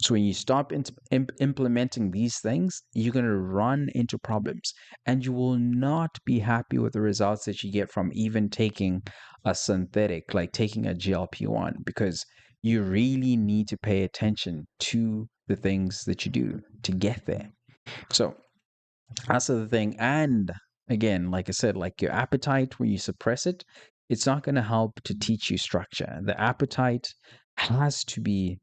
So when you stop implementing these things, you're going to run into problems and you will not be happy with the results that you get from even taking a synthetic, like taking a GLP-1, because you really need to pay attention to the things that you do to get there. So that's the thing. And again, like I said, like your appetite, when you suppress it, it's not going to help to teach you structure. The appetite has to be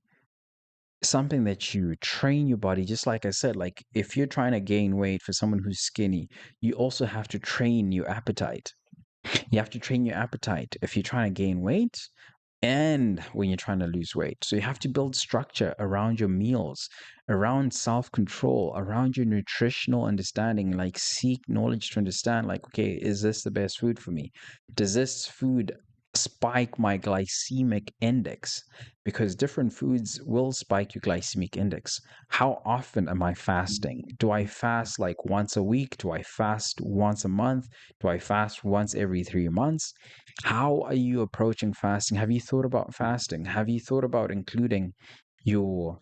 something that you train your body. Just like I said, like if you're trying to gain weight for someone who's skinny, you also have to train your appetite. You have to train your appetite if you're trying to gain weight and when you're trying to lose weight. So you have to build structure around your meals, around self control, around your nutritional understanding. Like seek knowledge to understand, like, okay, is this the best food for me? Does this food spike my glycemic index? Because different foods will spike your glycemic index. How often am I fasting? Do I fast like once a week? Do I fast once a month? Do I fast once every 3 months? How are you approaching fasting? Have you thought about fasting? Have you thought about your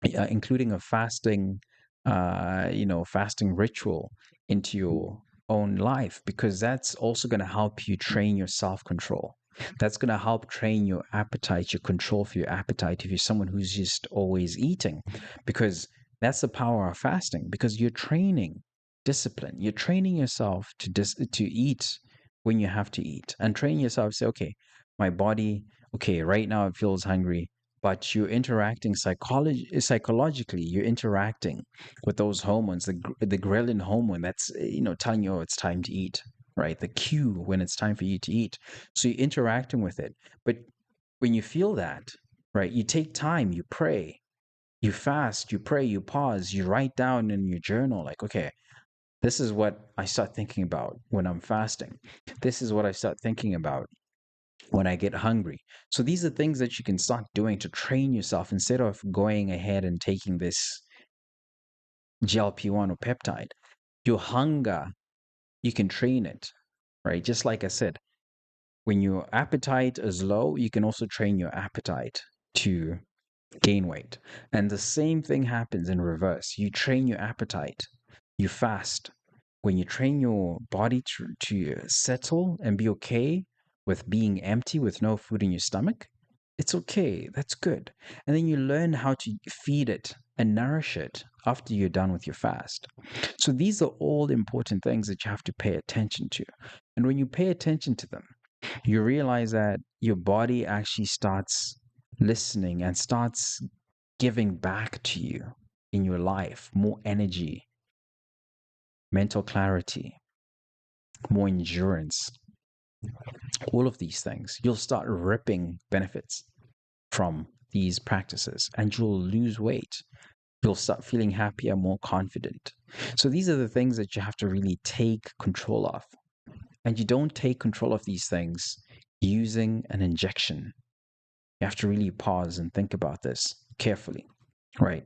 including a fasting, fasting ritual into your own life? Because that's also going to help you train your self control. That's going to help train your appetite, your control for your appetite if you're someone who's just always eating. Because that's the power of fasting, because you're training discipline. You're training yourself to eat when you have to eat, and train yourself to say, okay, my body, okay, right now it feels hungry, but you're interacting psychologically. You're interacting with those hormones, the ghrelin hormone that's telling you, oh, it's time to eat, right? The cue when it's time for you to eat. So you're interacting with it. But when you feel that, right, you take time, you pray, you fast, you pray, you pause, you write down in your journal, like, okay, this is what I start thinking about when I'm fasting. This is what I start thinking about when I get hungry. So these are things that you can start doing to train yourself instead of going ahead and taking this GLP-1 or peptide. Your hunger, you can train it, right? Just like I said, when your appetite is low, you can also train your appetite to gain weight. And the same thing happens in reverse. You train your appetite, you fast. When you train your body to settle and be okay with being empty with no food in your stomach, it's okay. That's good. And then you learn how to feed it and nourish it after you're done with your fast. So these are all important things that you have to pay attention to. And when you pay attention to them, you realize that your body actually starts listening and starts giving back to you in your life more energy, mental clarity, more endurance, all of these things. You'll start ripping benefits from these practices and you'll lose weight. You'll start feeling happier, more confident. So these are the things that you have to really take control of. And you don't take control of these things using an injection. You have to really pause and think about this carefully, right?